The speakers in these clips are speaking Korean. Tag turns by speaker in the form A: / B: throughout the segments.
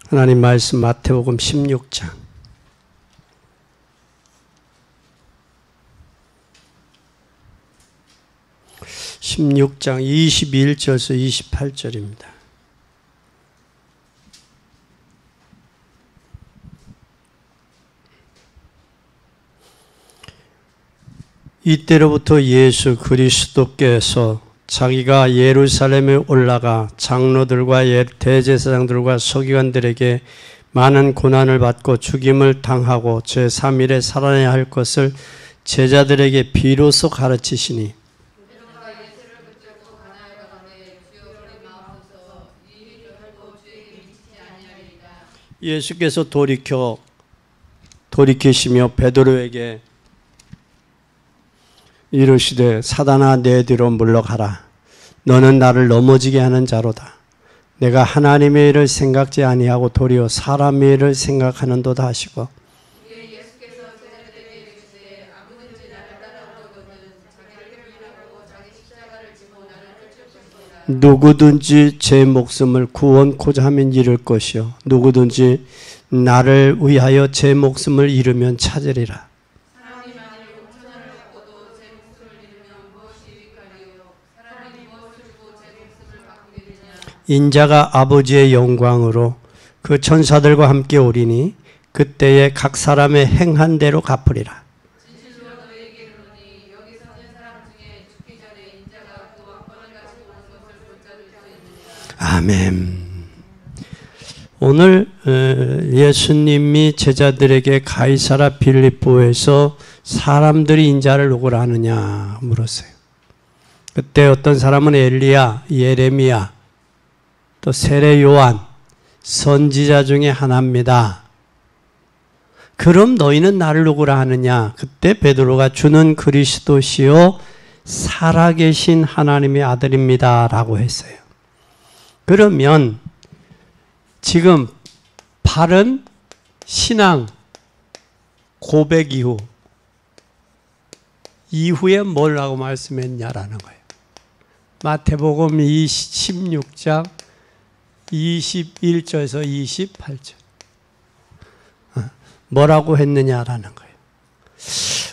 A: 하나님 말씀 마태복음 16장 21절에서 28절입니다. 이때로부터 예수 그리스도께서 자기가 예루살렘에 올라가 장로들과 대제사장들과 서기관들에게 많은 고난을 받고 죽임을 당하고 제3일에 살아나야 할 것을 제자들에게 비로소 가르치시니 예수께서 돌이키시며 베드로에게 이르시되 사단아 내 뒤로 물러가라. 너는 나를 넘어지게 하는 자로다. 내가 하나님의 일을 생각지 아니하고 도리어 사람의 일을 생각하는도다 하시고 누구든지 제 목숨을 구원코자 하면 잃을 것이요 누구든지 나를 위하여 제 목숨을 잃으면 찾으리라. 인자가 아버지의 영광으로 그 천사들과 함께 오리니 그때에 각 사람의 행한 대로 갚으리라. 아멘. 오늘 예수님이 제자들에게 가이사라 빌립보에서 사람들이 인자를 누구라 하느냐 물었어요. 그때 어떤 사람은 엘리야, 예레미야, 또 세례 요한, 선지자 중에 하나입니다. 그럼 너희는 나를 누구라 하느냐? 그때 베드로가 주는 그리스도시요 살아계신 하나님의 아들입니다 라고 했어요. 그러면 지금 바른 신앙 고백 이후에 뭐라고 말씀했냐라는 거예요. 마태복음 16장 21절에서 28절 뭐라고 했느냐라는 거예요.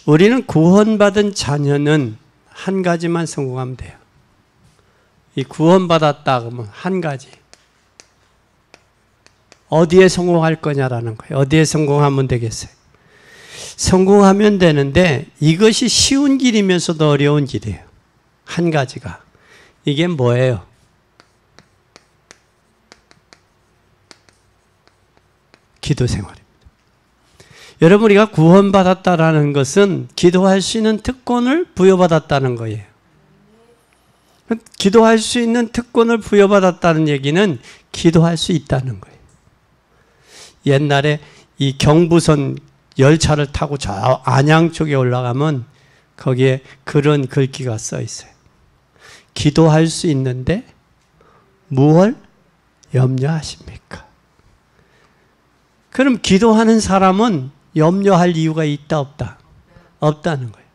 A: 우리는 구원받은 자녀는 한 가지만 성공하면 돼요. 이 구원받았다 그러면 한 가지. 어디에 성공할 거냐라는 거예요. 어디에 성공하면 되겠어요? 성공하면 되는데 이것이 쉬운 길이면서도 어려운 길이에요. 한 가지가. 이게 뭐예요? 기도 생활입니다. 여러분 우리가 구원받았다라는 것은 기도할 수 있는 특권을 부여받았다는 거예요. 기도할 수 있는 특권을 부여받았다는 얘기는 기도할 수 있다는 거예요. 옛날에 이 경부선 열차를 타고 저 안양 쪽에 올라가면 거기에 그런 글귀가 써 있어요. 기도할 수 있는데 무엇을 염려하십니까? 그럼 기도하는 사람은 염려할 이유가 있다 없다? 없다는 거예요.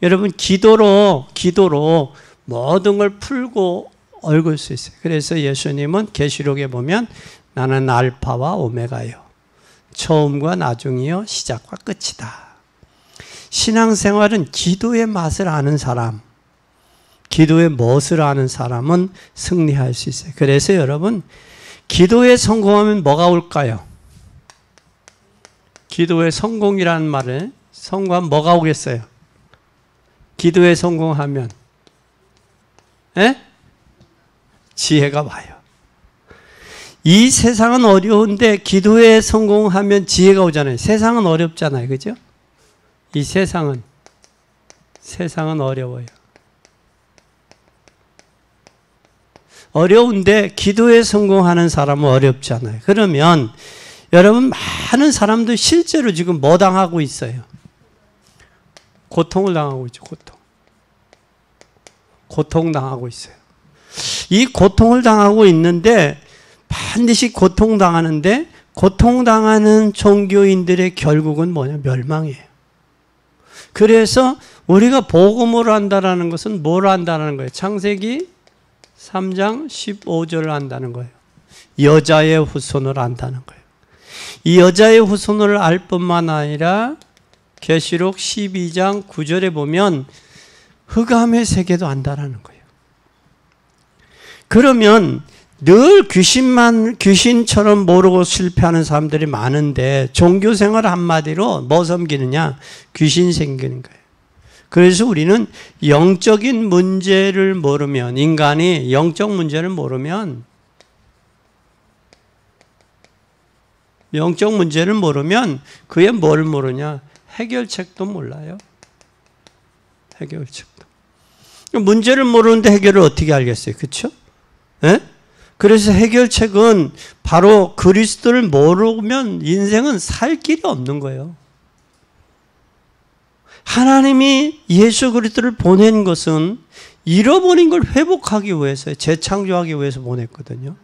A: 여러분 기도로 모든 걸 풀고 얽을 수 있어요. 그래서 예수님은 계시록에 보면 나는 알파와 오메가요. 처음과 나중이요. 시작과 끝이다. 신앙생활은 기도의 맛을 아는 사람, 기도의 멋을 아는 사람은 승리할 수 있어요. 그래서 여러분 기도에 성공하면 뭐가 올까요? 기도에 성공이라는 말을 성공하면 뭐가 오겠어요? 기도에 성공하면 지혜가 와요. 이 세상은 어려운데 기도에 성공하면 지혜가 오잖아요. 세상은 어렵잖아요. 그죠? 이 세상은 어려워요. 어려운데 기도에 성공하는 사람은 어렵지 않아요. 그러면 여러분 많은 사람들 실제로 지금 뭐 당하고 있어요? 고통을 당하고 있죠. 고통당하고 있어요. 이 고통을 당하고 있는데 반드시 고통당하는데 고통당하는 종교인들의 결국은 뭐냐? 멸망이에요. 그래서 우리가 복음으로 한다는 것은 뭘 한다는 거예요? 창세기 3장 15절을 한다는 거예요. 여자의 후손을 안다는 거예요. 이 여자의 후손을 알 뿐만 아니라 계시록 12장 9절에 보면 흑암의 세계도 안다라는 거예요. 그러면 늘 귀신처럼 모르고 실패하는 사람들이 많은데 종교생활 한마디로 뭐 섬기느냐? 귀신 섬기는 거예요. 그래서 우리는 영적인 문제를 모르면, 인간이 영적 문제를 모르면 그게 뭘 모르냐? 해결책도 몰라요. 해결책도. 문제를 모르는데 해결을 어떻게 알겠어요? 그렇죠? 예? 그래서 해결책은 바로 그리스도를 모르면 인생은 살 길이 없는 거예요. 하나님이 예수 그리스도를 보낸 것은 잃어버린 걸 회복하기 위해서, 재창조하기 위해서 보냈거든요.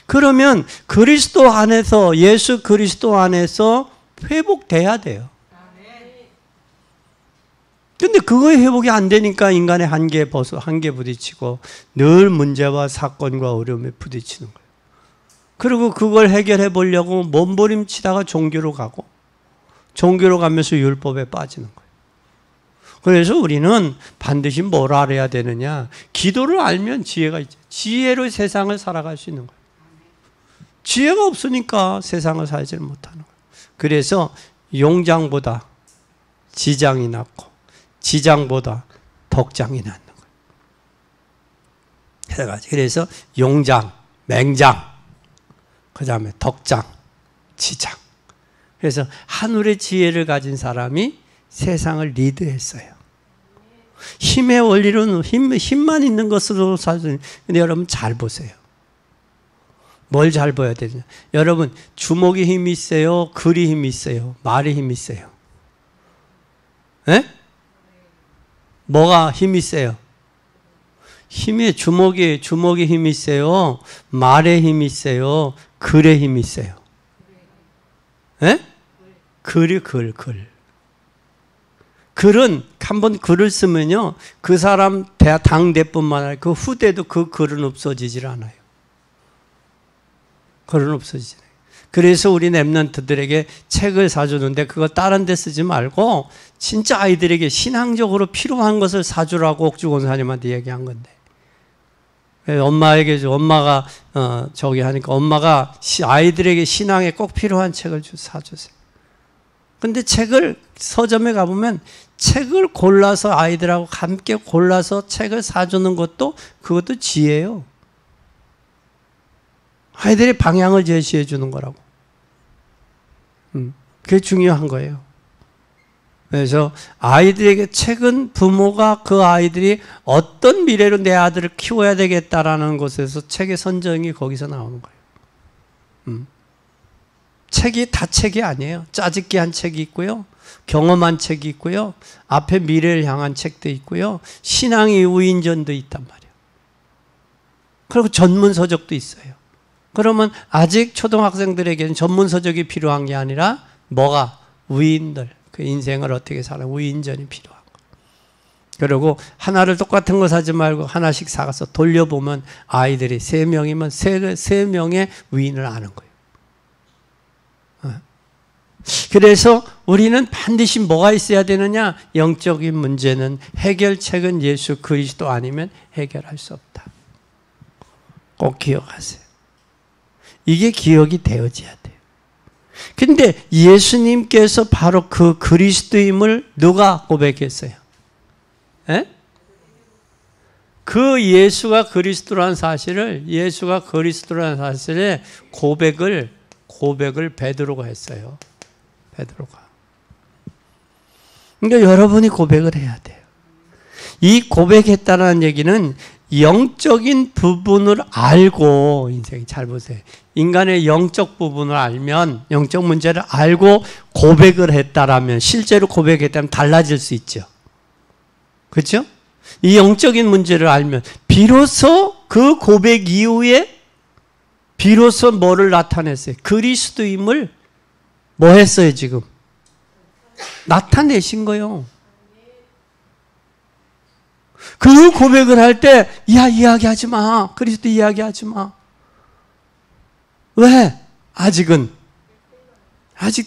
A: 그러면 그리스도 안에서, 예수 그리스도 안에서 회복돼야 돼요. 근데 그거의 회복이 안 되니까 인간의 한계에 부딪히고 늘 문제와 사건과 어려움에 부딪히는 거예요. 그리고 그걸 해결해 보려고 몸부림치다가 종교로 가고, 종교로 가면서 율법에 빠지는 거예요. 그래서 우리는 반드시 뭘 알아야 되느냐? 기도를 알면 지혜가 있죠. 지혜로 세상을 살아갈 수 있는 거예요. 지혜가 없으니까 세상을 살지 못하는 거예요. 그래서 용장보다 지장이 낫고 지장보다 덕장이 낫는 거예요. 그래서 용장, 맹장, 그 다음에 덕장, 지장. 그래서 하늘의 지혜를 가진 사람이 세상을 리드했어요. 힘의 원리로는 힘만 있는 것으로 사는. 근데 여러분 잘 보세요. 뭘 잘 봐야 되냐? 여러분 주먹이 힘이 있어요? 글이 힘이 있어요? 말이 힘이 있어요? 예? 뭐가 힘이 세요? 주먹에 힘이 세요? 말에 힘이 세요? 글에 힘이 세요? 예? 글은 한번 글을 쓰면요, 그 사람 당대뿐만 아니라 그 후대도 그 글은 없어지질 않아요. 글은 없어지지 않아요. 그래서 우리 랩런트들에게 책을 사주는데 그거 다른 데 쓰지 말고 진짜 아이들에게 신앙적으로 필요한 것을 사주라고 옥주 권사님한테 얘기한 건데, 엄마가 하니까 엄마가 아이들에게 신앙에 꼭 필요한 책을 사주세요. 근데 책을 서점에 가보면 책을 골라서 아이들하고 함께 골라서 책을 사주는 것도 그것도 지혜예요. 아이들의 방향을 제시해 주는 거라고. 그게 중요한 거예요. 그래서 아이들에게 책은 부모가 그 아이들이 어떤 미래로 내 아들을 키워야 되겠다라는 것에서 책의 선정이 거기서 나오는 거예요. 책이 다 책이 아니에요. 짜집기한 책이 있고요. 경험한 책이 있고요. 앞에 미래를 향한 책도 있고요. 신앙의 우인전도 있단 말이에요. 그리고 전문서적도 있어요. 그러면 아직 초등학생들에게는 전문서적이 필요한 게 아니라 뭐가? 우인들. 그 인생을 어떻게 사는 우인전이 필요한 거. 그리고 하나를 똑같은 거 사지 말고 하나씩 사가서 돌려보면 아이들이 3명이면 3명의 우인을 아는 거예요. 그래서 우리는 반드시 뭐가 있어야 되느냐? 영적인 문제는 해결책은 예수 그리스도 아니면 해결할 수 없다. 꼭 기억하세요. 이게 기억이 되어져야 돼요. 근데 예수님께서 바로 그 그리스도임을 누가 고백했어요? 에? 그 예수가 그리스도라는 사실을 고백을 베드로가 했어요. 베드로가. 그러니까 여러분이 고백을 해야 돼요. 이 고백했다는 얘기는 영적인 부분을 알고, 인생이 잘 보세요. 인간의 영적 부분을 알면, 영적 문제를 알고 고백을 했다라면, 실제로 고백했다면 달라질 수 있죠. 그렇죠? 이 영적인 문제를 알면 비로소 그 고백 이후에 비로소 뭐를 나타냈어요? 그리스도임을 뭐 했어요 지금? 나타내신 거예요. 그 고백을 할 때, 야, 이야기하지 마. 그리스도 이야기하지 마. 왜? 아직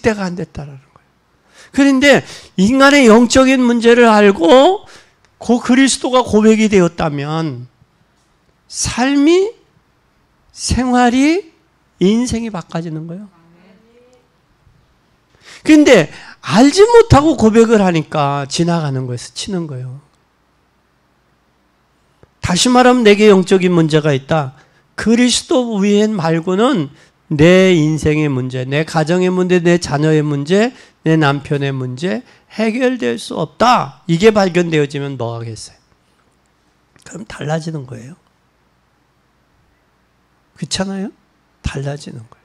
A: 때가 안 됐다라는 거예요. 그런데 인간의 영적인 문제를 알고 그 그리스도가 고백이 되었다면 삶이, 생활이, 인생이 바꿔지는 거예요. 그런데 알지 못하고 고백을 하니까 지나가는 거예요. 스치는 거예요. 다시 말하면 내게 영적인 문제가 있다. 그리스도 위엔 말고는 내 인생의 문제, 내 가정의 문제, 내 자녀의 문제, 내 남편의 문제 해결될 수 없다. 이게 발견되어지면 뭐 하겠어요? 그럼 달라지는 거예요. 그렇잖아요? 달라지는 거예요.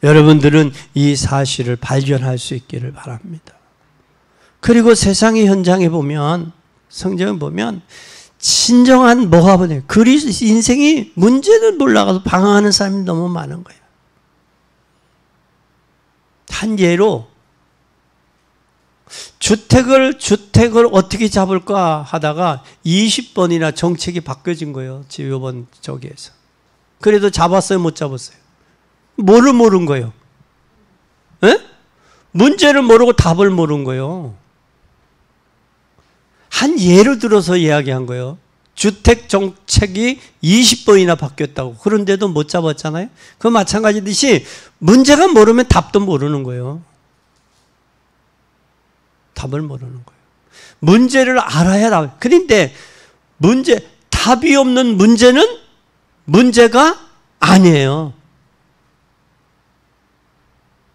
A: 여러분들은 이 사실을 발견할 수 있기를 바랍니다. 그리고 세상의 현장에 보면, 성경을 보면 진정한 모합은 그리스도 인생이 문제를 몰라가서 방황하는 사람이 너무 많은 거예요. 한 예로 주택을 어떻게 잡을까 하다가 20번이나 정책이 바뀌어진 거예요. 이번 저기에서. 그래도 잡았어요, 못 잡았어요? 뭐를 모른 거예요? 에? 문제를 모르고 답을 모른 거예요. 한 예를 들어서 이야기한 거예요. 주택 정책이 20번이나 바뀌었다고. 그런데도 못 잡았잖아요. 그 마찬가지듯이 문제가 모르면 답도 모르는 거예요. 답을 모르는 거예요. 문제를 알아야 답. 그런데 답이 없는 문제는 문제가 아니에요.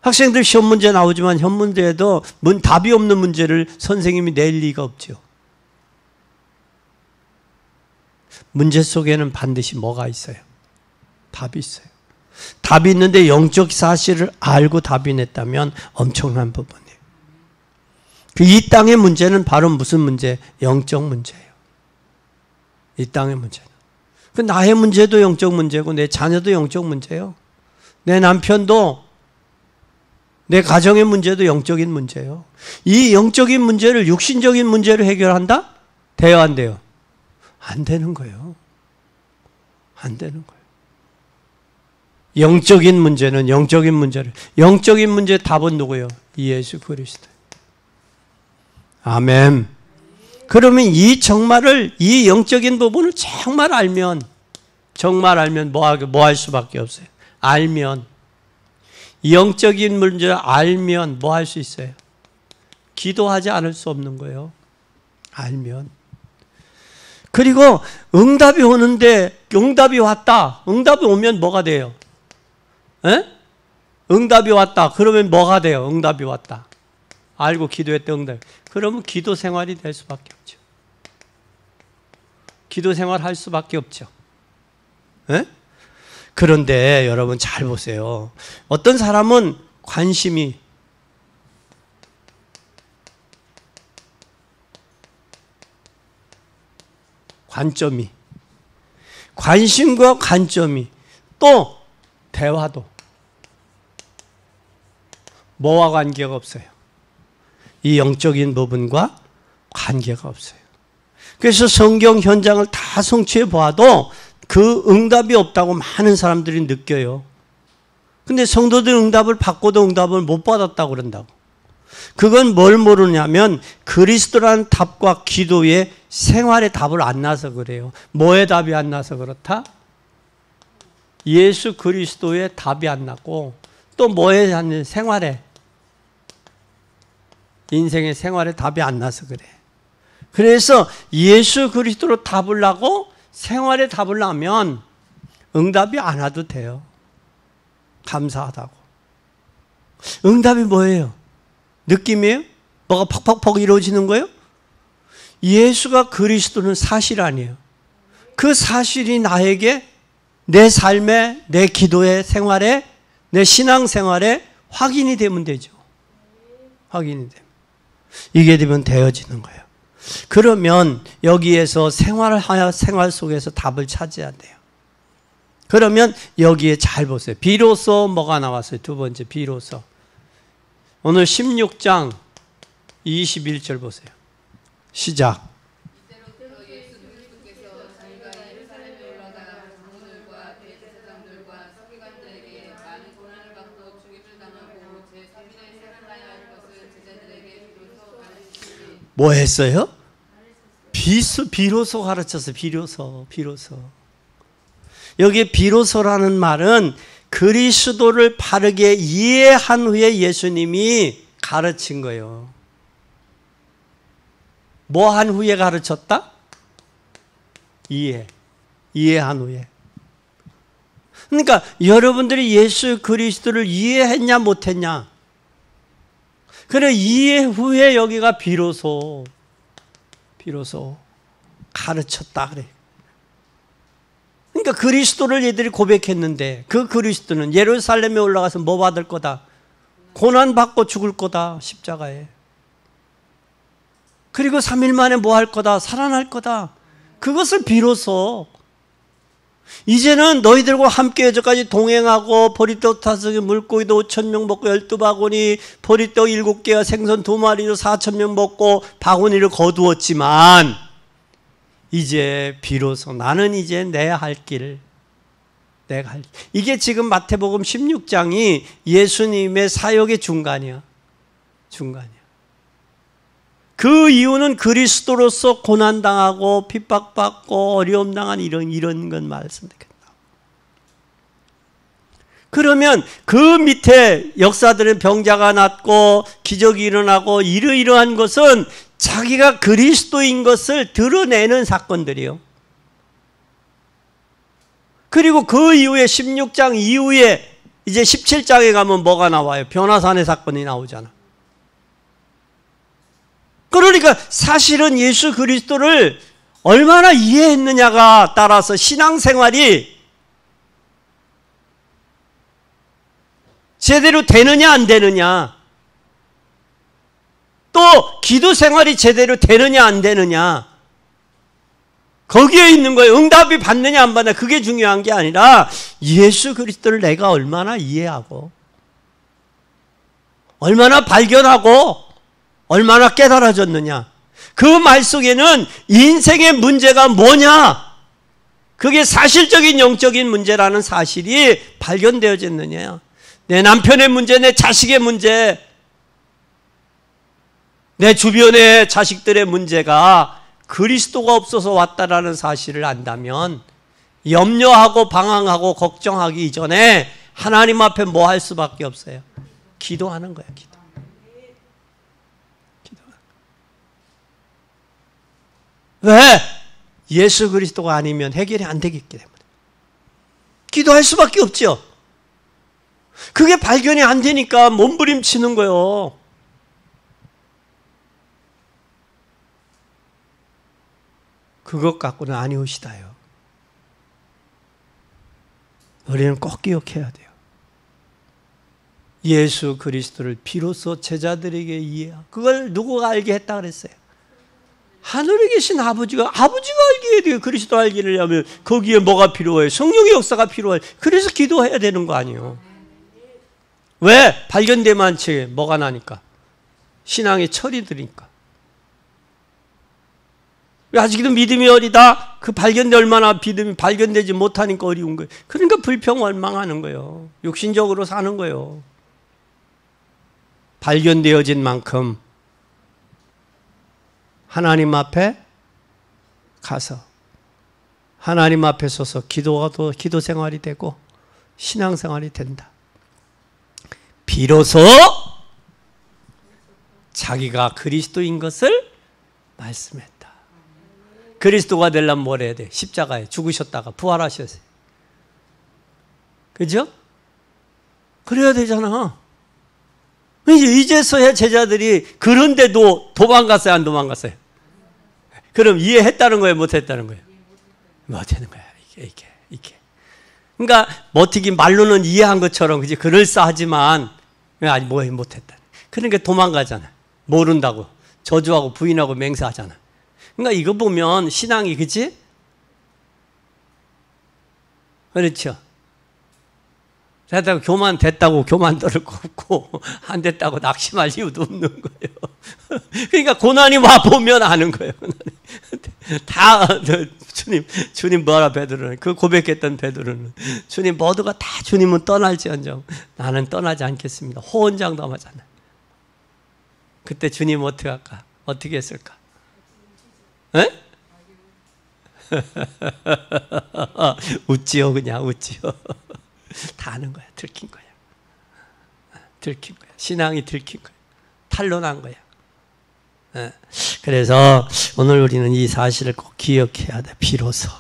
A: 학생들 시험 문제 나오지만 시험 문제에도 답이 없는 문제를 선생님이 낼 리가 없죠. 문제 속에는 반드시 뭐가 있어요? 답이 있어요. 답이 있는데 영적 사실을 알고 답이 냈다면 엄청난 부분이에요. 이 땅의 문제는 바로 무슨 문제? 영적 문제예요. 이 땅의 문제는. 나의 문제도 영적 문제고 내 자녀도 영적 문제예요. 내 남편도 내 가정의 문제도 영적인 문제예요. 이 영적인 문제를 육신적인 문제로 해결한다? 돼요, 안 돼요? 안 되는 거예요. 안 되는 거예요. 영적인 문제는 영적인 문제를. 영적인 문제의 답은 누구예요? 예수 그리스도. 아멘. 그러면 이 영적인 부분을 정말 알면 뭐 할 수밖에 없어요. 알면. 영적인 문제를 알면 뭐 할 수 있어요? 기도하지 않을 수 없는 거예요. 알면. 그리고 응답이 오는데 응답이 왔다. 응답이 오면 뭐가 돼요? 에? 응답이 왔다. 그러면 뭐가 돼요? 응답이 왔다. 알고 기도했던 응답. 그러면 기도 생활이 될 수밖에 없죠. 기도 생활 할 수밖에 없죠. 에? 그런데 여러분 잘 보세요. 어떤 사람은 관심과 관점이 또 대화도 뭐와 관계가 없어요? 이 영적인 부분과 관계가 없어요. 그래서 성경 현장을 다 성취해 보아도 그 응답이 없다고 많은 사람들이 느껴요. 근데 성도들 응답을 받고도 응답을 못 받았다고 그런다고. 그건 뭘 모르냐면 그리스도라는 답과 기도의 생활의 답을 안 나서 그래요. 뭐의 답이 안 나서 그렇다? 예수 그리스도의 답이 안 났고 또 뭐에 하는 생활에 인생의 생활에 답이 안 나서 그래. 그래서 예수 그리스도로 답을 나고 생활에 답을 나면 응답이 안 와도 돼요. 감사하다고. 응답이 뭐예요? 느낌이에요? 뭐가 팍팍팍 이루어지는 거예요? 예수가 그리스도는 사실 아니에요. 그 사실이 나에게 내 삶에, 내 기도의 생활에, 내 신앙생활에 확인이 되면 되죠. 확인이 되면. 이게 되면 되어지는 거예요. 그러면 여기에서 생활 속에서 답을 찾아야 돼요. 그러면 여기에 잘 보세요. 비로소 뭐가 나왔어요? 두 번째 비로소. 오늘 16장 21절 보세요. 시작. 뭐 했어요? 비로소 가르쳤어요. 비로소. 여기 비로소라는 말은 그리스도를 바르게 이해한 후에 예수님이 가르친 거예요. 뭐 한 후에 가르쳤다? 이해한 후에. 그러니까 여러분들이 예수 그리스도를 이해했냐 못했냐? 그래 이해 후에 여기가 비로소 가르쳤다 그래. 그러니까 그리스도를 얘들이 고백했는데 그 그리스도는 예루살렘에 올라가서 뭐 받을 거다? 고난받고 죽을 거다. 십자가에. 그리고 3일 만에 뭐 할 거다? 살아날 거다. 그것을 비로소 이제는 너희들과 함께 여기까지 동행하고 보리떡 5개 물고기도 5,000명 먹고 12바구니 보리떡 7개와 생선 2마리로 4,000명 먹고 바구니를 거두었지만 이제 비로소 나는 이제 내가 할 길. 이게 지금 마태복음 16장이 예수님의 사역의 중간이야. 그 이유는 그리스도로서 고난당하고 핍박받고 어려움 당한 이런 건 말씀드립니다. 그러면 그 밑에 역사들은 병자가 낫고 기적이 일어나고 이러이러한 것은 자기가 그리스도인 것을 드러내는 사건들이요. 그리고 그 이후에 16장 이후에 이제 17장에 가면 뭐가 나와요? 변화산의 사건이 나오잖아. 그러니까 사실은 예수 그리스도를 얼마나 이해했느냐가 따라서 신앙생활이 제대로 되느냐 안 되느냐, 또 기도생활이 제대로 되느냐 안 되느냐, 거기에 있는 거예요. 응답이 받느냐 안 받느냐 그게 중요한 게 아니라 예수 그리스도를 내가 얼마나 이해하고 얼마나 발견하고 얼마나 깨달아졌느냐. 그 말 속에는 인생의 문제가 뭐냐, 그게 사실적인 영적인 문제라는 사실이 발견되어졌느냐. 내 남편의 문제, 내 자식의 문제, 내 주변의 자식들의 문제가 그리스도가 없어서 왔다라는 사실을 안다면 염려하고 방황하고 걱정하기 이전에 하나님 앞에 뭐 할 수밖에 없어요? 기도하는 거예요. 기도. 왜? 예수 그리스도가 아니면 해결이 안 되기 때문에. 기도할 수밖에 없죠. 그게 발견이 안 되니까 몸부림치는 거예요. 그것 갖고는 아니오시다요. 우리는 꼭 기억해야 돼요. 예수 그리스도를 비로소 제자들에게 이해하고, 그걸 누구가 알게 했다 그랬어요? 하늘에 계신 아버지가 알게 해야 돼요. 그리스도 알기를 하면 거기에 뭐가 필요해요? 성령의 역사가 필요해요. 그래서 기도해야 되는 거 아니에요. 왜? 발견되면 뭐가 나니까? 신앙의 철이 들으니까. 아직도 믿음이 어리다? 그 발견돼 얼마나 믿음이 발견되지 못하니까 어려운 거예요. 그러니까 불평원망하는 거예요. 육신적으로 사는 거예요. 발견되어진 만큼 하나님 앞에 가서 하나님 앞에 서서 기도 생활이 되고 신앙 생활이 된다. 비로소 자기가 그리스도인 것을 말씀했다. 그리스도가 되려면 뭘 해야 돼? 십자가에 죽으셨다가 부활하셨어요. 그죠? 그래야 되잖아. 이제서야 제자들이 그런데도 도망갔어요, 안 도망갔어요? 그럼 이해했다는 거예요, 못했다는 거예요? 못하는 거야, 이게. 그러니까 어떻게 말로는 이해한 것처럼 그지 그럴싸하지만 아직 못했다. 그러니까 도망가잖아. 모른다고 저주하고 부인하고 맹세하잖아. 그러니까 이거 보면 신앙이 그치? 그렇죠. 됐다고 교만 떨을 거 없고 안 됐다고 낙심할 이유도 없는 거예요. 그러니까 고난이 와 보면 아는 거예요. 다 주님 뭐라 베드로는 그 고백했던 베드로는 주님 모두가 다 주님은 떠날지언정 나는 떠나지 않겠습니다. 호언장담하잖아요. 그때 주님 어떻게 할까? 어떻게 했을까? 에? 웃지요, 그냥 웃지요. 다 아는 거야. 들킨 거야. 들킨 거야. 신앙이 들킨 거야. 탄로난 거야. 그래서 오늘 우리는 이 사실을 꼭 기억해야 돼. 비로소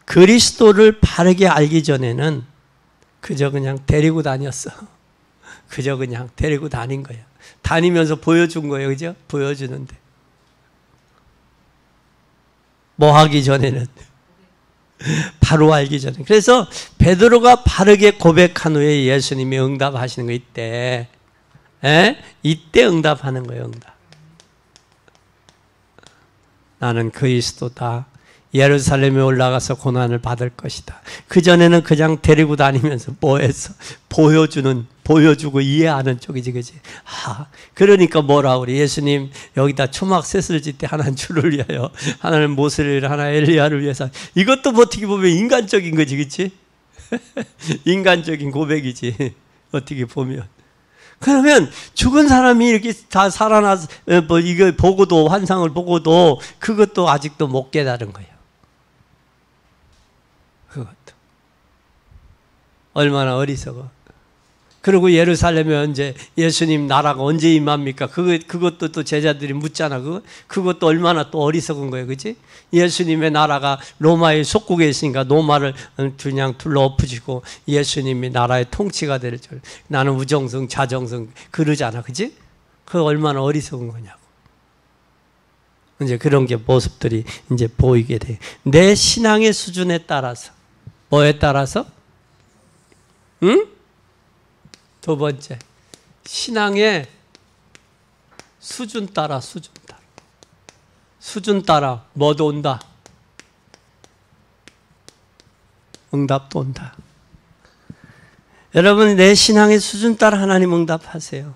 A: 그리스도를 바르게 알기 전에는 그저 그냥 데리고 다녔어. 그저 그냥 데리고 다닌 거야. 다니면서 보여준 거예요. 그죠? 보여주는데 뭐 하기 전에는 바로 알기 전에. 그래서 베드로가 바르게 고백한 후에 예수님이 응답하시는 거 이때. 이때 응답하는 거예요. 응답. 나는 그리스도다. 예루살렘에 올라가서 고난을 받을 것이다. 그전에는 그냥 데리고 다니면서 뭐 했어? 보여주고 이해하는 쪽이지, 그지? 그러니까 뭐라 그래? 예수님, 여기다 초막 셋을 짓되 하나는 주를 위하여, 하나는 모세를, 하나 엘리야를 위해서. 이것도 어떻게 보면 인간적인 거지, 그치? 인간적인 고백이지. 어떻게 보면. 그러면 죽은 사람이 이렇게 다 살아나서, 이거 보고도, 환상을 보고도 그것도 아직도 못 깨달은 거예요. 그것도. 얼마나 어리석어. 그리고 예루살렘에 언제, 예수님 나라가 언제 임합니까? 그것도 또 제자들이 묻잖아. 그것도 얼마나 또 어리석은 거예요. 그치? 예수님의 나라가 로마의 속국에 있으니까 로마를 그냥 둘러 엎으시고 예수님이 나라의 통치가 될 줄. 나는 우정성, 자정성 그러잖아. 그치? 그거 얼마나 어리석은 거냐고. 이제 그런 게 모습들이 이제 보이게 돼. 내 신앙의 수준에 따라서. 뭐에 따라서? 응? 두 번째, 신앙의 수준 따라. 수준 따라 뭐도 온다? 응답도 온다. 여러분, 내 신앙의 수준 따라 하나님 응답하세요.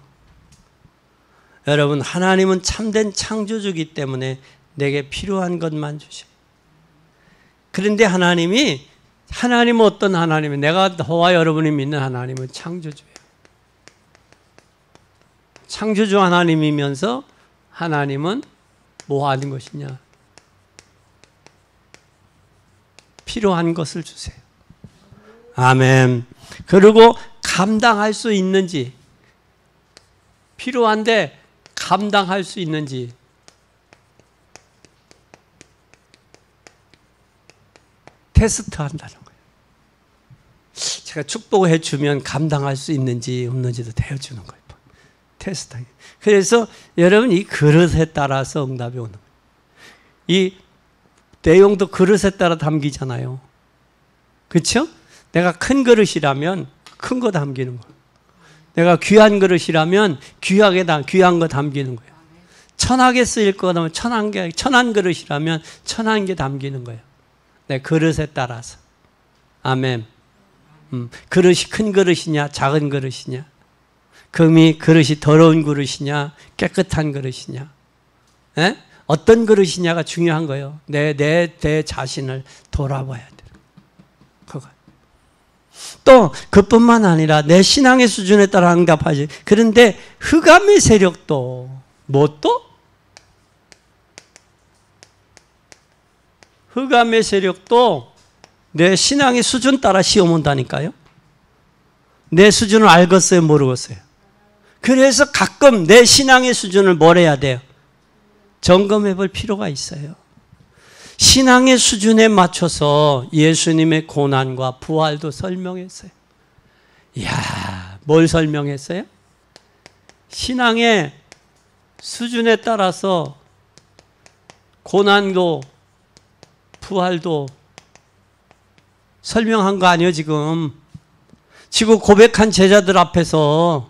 A: 여러분, 하나님은 참된 창조주이기 때문에 내게 필요한 것만 주셔요. 그런데 하나님은 어떤 하나님이에요? 내가 저와 여러분이 믿는 하나님은 창조주예요. 창조주 하나님이면서 하나님은 뭐 하는 것이냐? 필요한 것을 주세요. 아멘. 그리고 감당할 수 있는지, 필요한데 감당할 수 있는지 테스트 한다는 거예요. 제가 축복해 주면 감당할 수 있는지 없는지도 대어주는 거예요. 테스트. 그래서 여러분 이 그릇에 따라서 응답이 오는 거예요. 이 내용도 그릇에 따라 담기잖아요. 그렇죠? 내가 큰 그릇이라면 큰 거 담기는 거예요. 내가 귀한 그릇이라면 귀한 거 담기는 거예요. 천하게 쓰일 거라면 천한 그릇이라면 천한 게 담기는 거예요. 내 그릇에 따라서. 아멘. 그릇이 큰 그릇이냐 작은 그릇이냐, 그릇이 더러운 그릇이냐 깨끗한 그릇이냐, 어떤 그릇이냐가 중요한 거예요. 내 자신을 돌아봐야 돼요. 그거. 또 그뿐만 아니라 내 신앙의 수준에 따라 응답하지. 그런데 흑암의 세력도 흑암의 세력도 내 신앙의 수준 따라 시험 온다니까요. 내 수준을 알겠어요, 모르겠어요? 그래서 가끔 내 신앙의 수준을 뭘 해야 돼요? 점검해 볼 필요가 있어요. 신앙의 수준에 맞춰서 예수님의 고난과 부활도 설명했어요. 이야, 뭘 설명했어요? 신앙의 수준에 따라서 고난도 부활도 설명한 거 아니에요, 지금. 지금 고백한 제자들 앞에서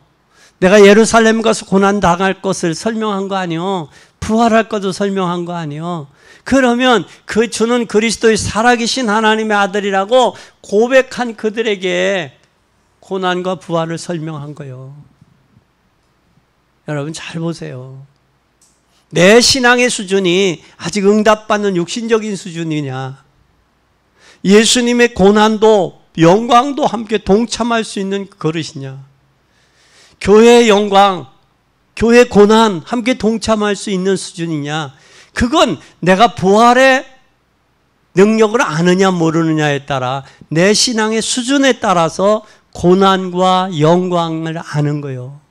A: 내가 예루살렘 가서 고난 당할 것을 설명한 거 아니에요. 부활할 것도 설명한 거 아니에요. 그러면 주는 그리스도의 살아계신 하나님의 아들이라고 고백한 그들에게 고난과 부활을 설명한 거예요. 여러분 잘 보세요. 내 신앙의 수준이 아직 응답받는 육신적인 수준이냐, 예수님의 고난도 영광도 함께 동참할 수 있는 그릇이냐, 교회의 영광, 교회 고난 함께 동참할 수 있는 수준이냐? 그건 내가 부활의 능력을 아느냐 모르느냐에 따라 내 신앙의 수준에 따라서 고난과 영광을 아는 거예요.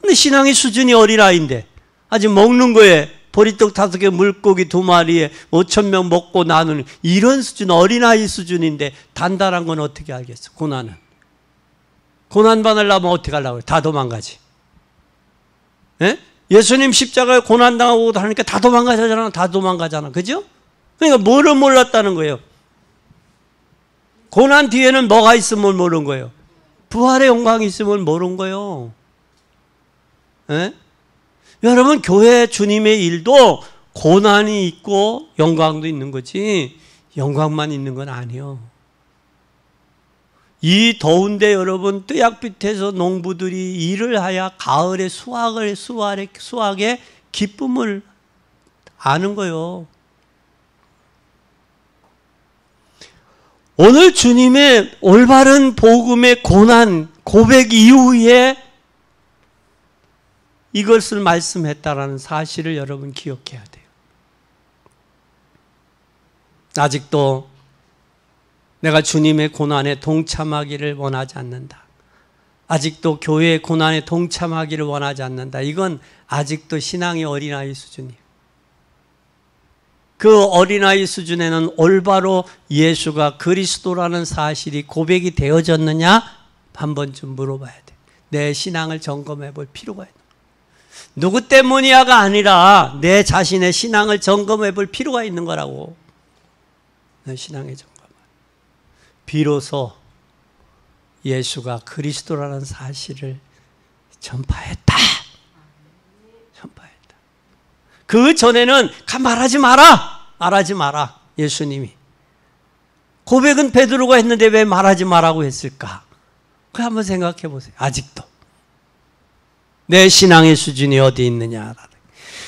A: 근데 신앙의 수준이 어린아이인데 아직 먹는 거에 보리떡 5개 물고기 2마리에 5,000명 먹고 나누는 이런 수준, 어린아이 수준인데 단단한 건 어떻게 알겠어? 고난은. 고난 받으려면 어떻게 하려고 그래? 다 도망가지. 예? 예수님 십자가에 고난당하고 하니까 다 도망가잖아. 다 도망가잖아. 그죠? 그러니까 뭐를 몰랐다는 거예요? 고난 뒤에는 뭐가 있음을 모르는 거예요? 부활의 영광이 있음을 모르는 거예요. 예? 여러분, 교회 주님의 일도 고난이 있고 영광도 있는 거지 영광만 있는 건 아니에요. 이 더운데 여러분, 뜨약빛에서 농부들이 일을 하여 가을에 수확의 기쁨을 아는 거예요. 오늘 주님의 올바른 복음의 고난, 고백 이후에 이것을 말씀했다라는 사실을 여러분 기억해야 돼요. 아직도 내가 주님의 고난에 동참하기를 원하지 않는다. 아직도 교회의 고난에 동참하기를 원하지 않는다. 이건 아직도 신앙의 어린아이 수준이에요. 그 어린아이 수준에는 올바로 예수가 그리스도라는 사실이 고백이 되어졌느냐? 한 번쯤 물어봐야 돼. 내 신앙을 점검해 볼 필요가 있는 거예요. 누구 때문이야가 아니라 내 자신의 신앙을 점검해 볼 필요가 있는 거라고. 내 신앙의 점검. 비로소 예수가 그리스도라는 사실을 전파했다. 전파했다. 그 전에는 말하지 마라. 예수님이. 고백은 베드로가 했는데 왜 말하지 말라고 했을까? 그 한번 생각해 보세요. 아직도. 내 신앙의 수준이 어디 있느냐.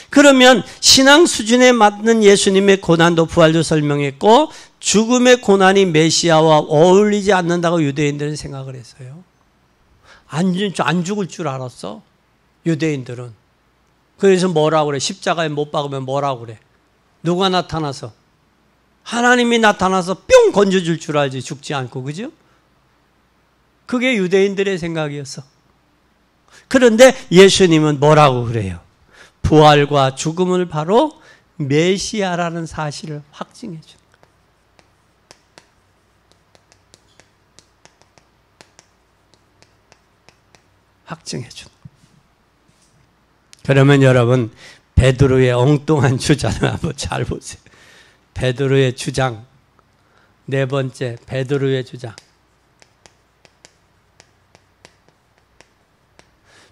A: 그러면 신앙 수준에 맞는 예수님의 고난도 부활도 설명했고 죽음의 고난이 메시아와 어울리지 않는다고 유대인들은 생각을 했어요. 안 죽을 줄 알았어. 유대인들은. 그래서 뭐라고 그래? 십자가에 못 박으면 뭐라고 그래? 누가 나타나서? 하나님이 나타나서 뿅 건져줄 줄 알지, 죽지 않고. 그죠? 그게 유대인들의 생각이었어. 그런데 예수님은 뭐라고 그래요? 부활과 죽음을 바로 메시아라는 사실을 확증해 주는 거예요. 확증해 주는 거예요. 그러면 여러분, 베드로의 엉뚱한 주장을 한번 잘 보세요. 베드로의 주장, 네 번째, 베드로의 주장.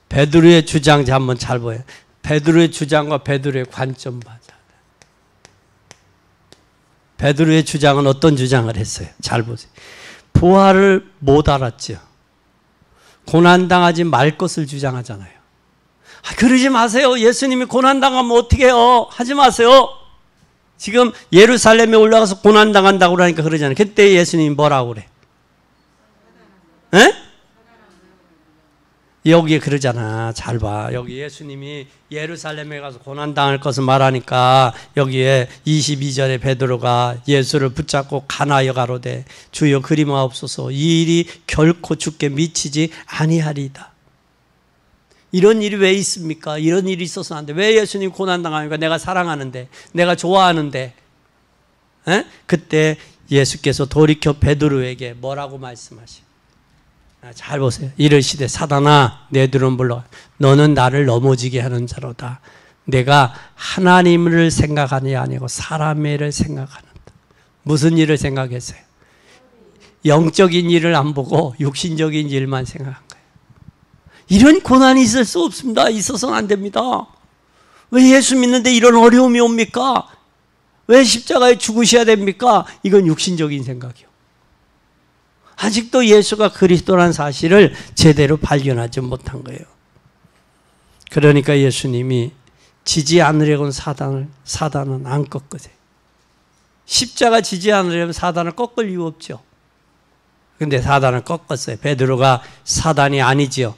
A: 베드로의 주장 한번 잘 보여요. 베드로의 주장과 베드로의 관점 봐자. 베드로의 주장은 어떤 주장을 했어요? 잘 보세요. 부활을 못 알았죠. 고난당하지 말 것을 주장하잖아요. 그러지 마세요. 예수님이 고난당하면 어떻게 해요? 하지 마세요. 지금 예루살렘에 올라가서 고난당한다고 그러니까 그러잖아요. 그때 예수님이 뭐라고 그래? 에? 여기에 그러잖아. 잘 봐. 여기 예수님이 예루살렘에 가서 고난당할 것을 말하니까 여기에 22절에 베드로가 예수를 붙잡고 간하여 가로되 주여 그리마옵소서 이 일이 결코 주께 미치지 아니하리이다. 이런 일이 왜 있습니까? 이런 일이 있어서 안 돼. 왜 예수님 고난당하니까? 내가 사랑하는데, 내가 좋아하는데. 에? 그때 예수께서 돌이켜 베드로에게 뭐라고 말씀하시오? 잘 보세요. 이르시되 사단아 내 들은 불러 너는 나를 넘어지게 하는 자로다. 내가 하나님을 생각하니 아니고 사람의 일을 생각하는다. 무슨 일을 생각했어요? 영적인 일을 안 보고 육신적인 일만 생각한 거예요. 이런 고난이 있을 수 없습니다. 있어서는 안 됩니다. 왜 예수 믿는데 이런 어려움이 옵니까? 왜 십자가에 죽으셔야 됩니까? 이건 육신적인 생각이요. 아직도 예수가 그리스도라는 사실을 제대로 발견하지 못한 거예요. 그러니까 예수님이 지지 않으려고는 사단은 안 꺾으세요. 십자가 지지 않으려면 사단을 꺾을 이유 없죠. 근데 사단을 꺾었어요. 베드로가 사단이 아니지요.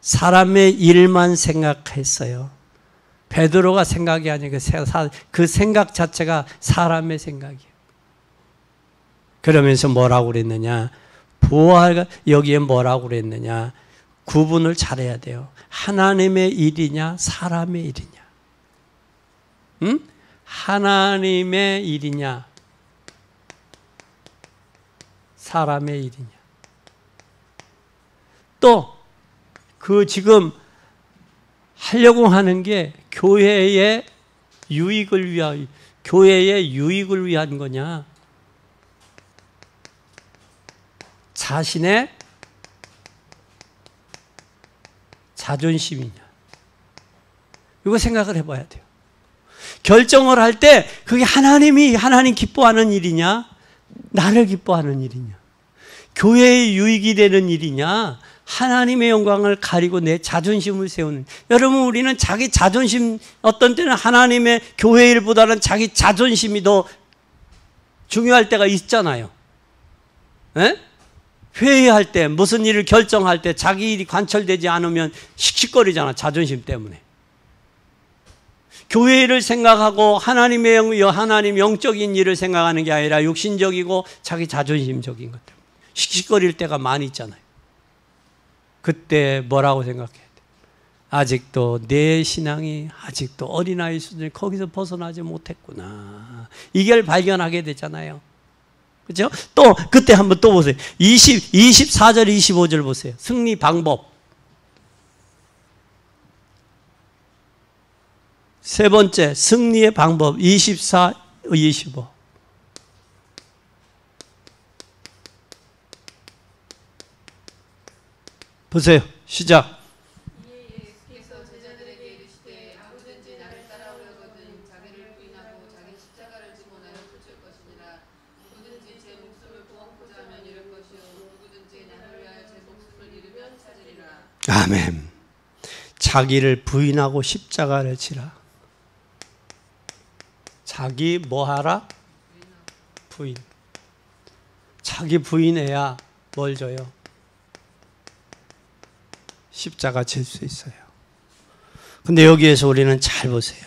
A: 사람의 일만 생각했어요. 베드로가 생각이 아니고 그 생각 자체가 사람의 생각이에요. 그러면서 뭐라고 그랬느냐? 여기에 뭐라고 그랬느냐? 구분을 잘해야 돼요. 하나님의 일이냐, 사람의 일이냐? 응? 하나님의 일이냐, 사람의 일이냐? 또 지금 하려고 하는 게 교회의 유익을 위한 거냐? 자신의 자존심이냐? 이거 생각을 해봐야 돼요. 결정을 할 때 그게 하나님 기뻐하는 일이냐? 나를 기뻐하는 일이냐? 교회의 유익이 되는 일이냐? 하나님의 영광을 가리고 내 자존심을 세우는. 여러분, 우리는 자기 자존심, 어떤 때는 하나님의 교회 일보다는 자기 자존심이 더 중요할 때가 있잖아요. 에? 회의할 때, 무슨 일을 결정할 때 자기 일이 관철되지 않으면 씩씩거리잖아, 자존심 때문에. 교회 일을 생각하고 하나님 영적인 일을 생각하는 게 아니라 육신적이고 자기 자존심적인 것 때문에 씩씩거릴 때가 많이 있잖아요. 그때 뭐라고 생각해야 돼? 아직도 내 신앙이 아직도 어린아이 수준에 거기서 벗어나지 못했구나. 이걸 발견하게 되잖아요. 그렇죠? 또 그때 한번 또 보세요. 24절 25절 보세요. 승리 방법. 세 번째 승리의 방법 24, 25. 보세요. 시작.
B: 예수께서 제자들에게 이르시되 아무든지 나를 따라오려거든 자기를 부인하고 자기 십자가를 지고 나를 쫓을 것이니라. 누구든지 제 목숨을 구원코자 하면 잃을 것이요 누구든지 나를 위하여 제 목숨을 잃으면 찾으리라.
A: 아멘. 자기를 부인하고 십자가를 지라. 자기 뭐하라? 부인. 자기 부인해야 뭘 줘요? 십자가 질 수 있어요. 근데 여기에서 우리는 잘 보세요.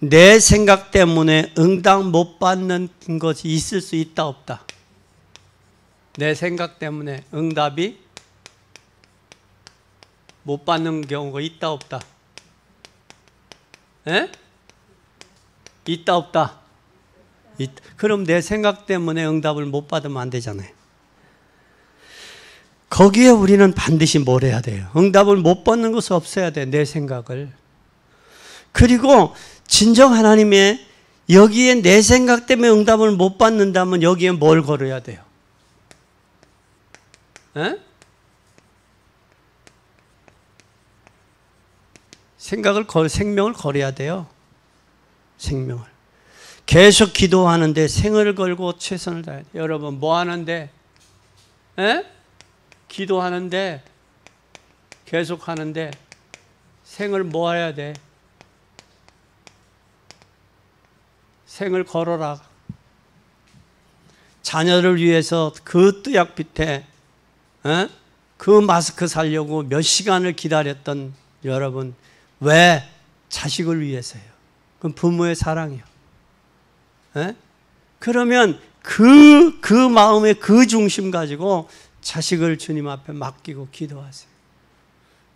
A: 내 생각 때문에 응답 못 받는 것이 있을 수 있다 없다? 내 생각 때문에 응답이 못 받는 경우가 있다 없다? 에? 있다 없다? 그럼 내 생각 때문에 응답을 못 받으면 안 되잖아요. 거기에 우리는 반드시 뭘 해야 돼요? 응답을 못 받는 것을 없애야 돼, 내 생각을. 그리고 진정 하나님의 여기에 내 생각 때문에 응답을 못 받는다면 여기에 뭘 걸어야 돼요? 에? 생명을 걸어야 돼요. 생명을. 계속 기도하는데 생을 걸고 최선을 다해야 돼요. 여러분 뭐 하는데? 에? 기도하는데 계속 하는데 생을 뭐 해야 돼? 생을 걸어라. 자녀를 위해서 그 뜨약 밑에 그 마스크 사려고 몇 시간을 기다렸던 여러분, 왜? 자식을 위해서요. 그건 부모의 사랑이요. 그러면 그 마음의 그 중심 가지고 자식을 주님 앞에 맡기고 기도하세요.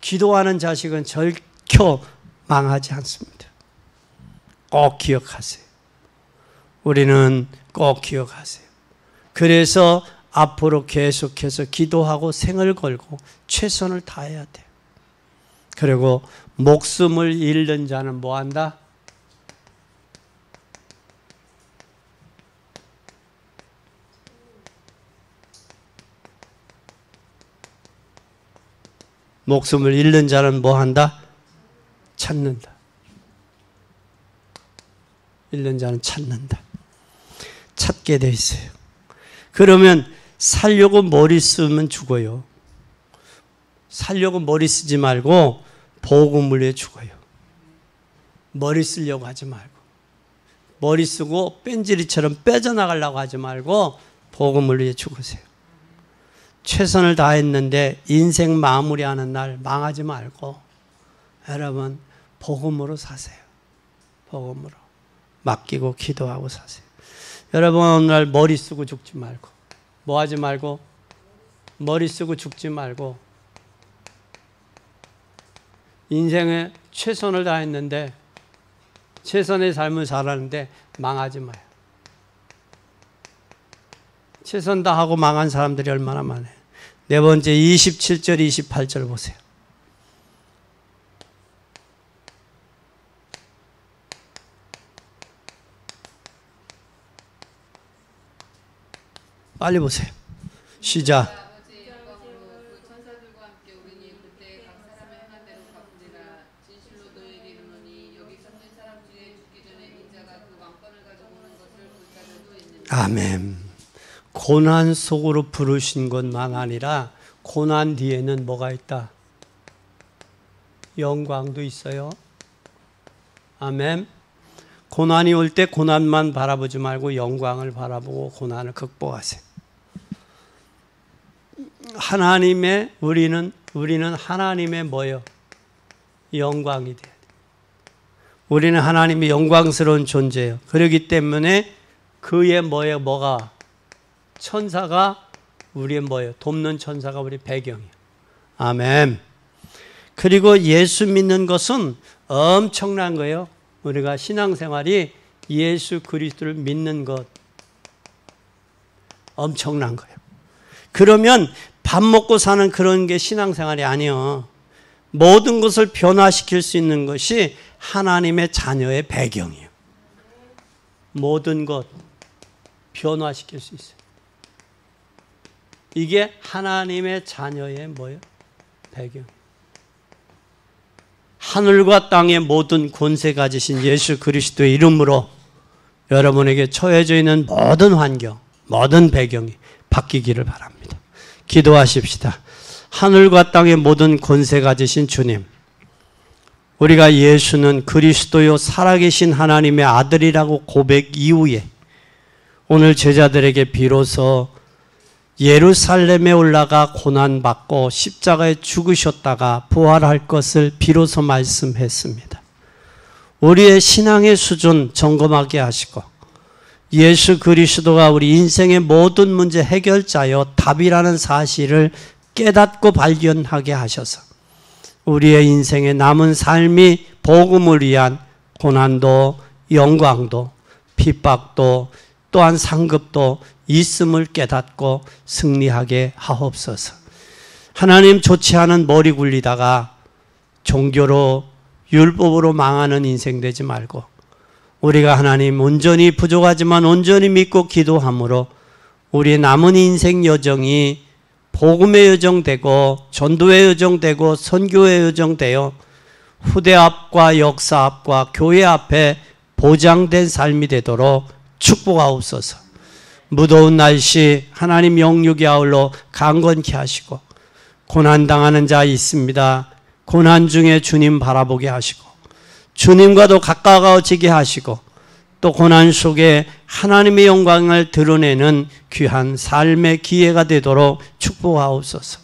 A: 기도하는 자식은 절코 망하지 않습니다. 꼭 기억하세요. 우리는 꼭 기억하세요. 그래서 앞으로 계속해서 기도하고 생을 걸고 최선을 다해야 돼요. 그리고 목숨을 잃는 자는 뭐 한다? 목숨을 잃는 자는 뭐 한다? 찾는다. 잃는 자는 찾는다. 찾게 돼 있어요. 그러면 살려고 머리 쓰면 죽어요. 살려고 머리 쓰지 말고 복음을 위해 죽어요. 머리 쓰려고 하지 말고. 머리 쓰고 뺀질이처럼 빼져나가려고 하지 말고 복음을 위해 죽으세요. 최선을 다했는데 인생 마무리하는 날 망하지 말고 여러분 복음으로 사세요. 복음으로 맡기고 기도하고 사세요. 여러분 오늘 머리 쓰고 죽지 말고 뭐 하지 말고 머리 쓰고 죽지 말고 인생에 최선을 다했는데 최선의 삶을 살았는데 망하지 마요. 최선 다하고 망한 사람들이 얼마나 많아요. 네 번째 27절 28절 보세요. 빨리 보세요. 시작.
B: 아버지의 영광으로 그 천사들과 함께 오르니 그때 각 사람의 행한 대로 갚으리라. 진실로 너희에게 이르노니 여기 섰는 사람 중에 죽기 전에 인자가 그 왕권을 가지고 오는 것을 볼 자들도 있느니라.
A: 아멘. 고난 속으로 부르신 것만 아니라 고난 뒤에는 뭐가 있다? 영광도 있어요. 아멘. 고난이 올 때 고난만 바라보지 말고 영광을 바라보고 고난을 극복하세요. 하나님의 우리는 하나님의 뭐예요? 영광이 돼야 돼요. 우리는 하나님의 영광스러운 존재예요. 그렇기 때문에 그의 뭐예요? 뭐가? 천사가 우리의 뭐예요? 돕는 천사가 우리 배경이에요. 아멘. 그리고 예수 믿는 것은 엄청난 거예요. 우리가 신앙생활이 예수 그리스도를 믿는 것 엄청난 거예요. 그러면 밥 먹고 사는 그런 게 신앙생활이 아니에요. 모든 것을 변화시킬 수 있는 것이 하나님의 자녀의 배경이에요. 모든 것 변화시킬 수 있어요. 이게 하나님의 자녀의 뭐예요? 배경. 하늘과 땅의 모든 권세 가지신 예수 그리스도의 이름으로 여러분에게 처해져 있는 모든 환경, 모든 배경이 바뀌기를 바랍니다. 기도하십시다. 하늘과 땅의 모든 권세 가지신 주님, 우리가 예수는 그리스도요 살아계신 하나님의 아들이라고 고백 이후에 오늘 제자들에게 비로소 예루살렘에 올라가 고난받고 십자가에 죽으셨다가 부활할 것을 비로소 말씀했습니다. 우리의 신앙의 수준 점검하게 하시고 예수 그리스도가 우리 인생의 모든 문제 해결자여 답이라는 사실을 깨닫고 발견하게 하셔서 우리의 인생의 남은 삶이 복음을 위한 고난도 영광도 핍박도 또한 상급도 있음을 깨닫고 승리하게 하옵소서. 하나님 좋지 않은 머리 굴리다가 종교로 율법으로 망하는 인생 되지 말고 우리가 하나님 온전히 부족하지만 온전히 믿고 기도함으로 우리의 남은 인생 여정이 복음의 여정 되고 전도의 여정 되고 선교의 여정 되어 후대 앞과 역사 앞과 교회 앞에 보장된 삶이 되도록 축복하옵소서. 무더운 날씨 하나님 영육이 아울러 강건케 하시고 고난당하는 자 있습니다. 고난 중에 주님 바라보게 하시고 주님과도 가까워지게 하시고 또 고난 속에 하나님의 영광을 드러내는 귀한 삶의 기회가 되도록 축복하옵소서.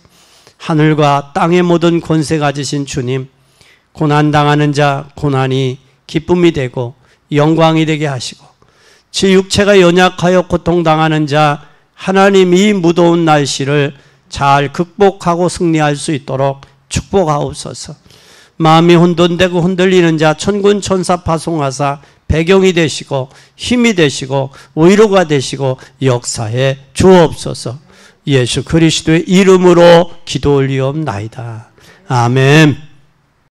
A: 하늘과 땅의 모든 권세 가지신 주님, 고난당하는 자 고난이 기쁨이 되고 영광이 되게 하시고 제 육체가 연약하여 고통당하는 자 하나님 이 무더운 날씨를 잘 극복하고 승리할 수 있도록 축복하옵소서. 마음이 혼돈되고 흔들리는 자 천군 천사 파송하사 배경이 되시고 힘이 되시고 위로가 되시고 역사에 주옵소서. 예수 그리스도의 이름으로 기도 올리옵나이다. 아멘.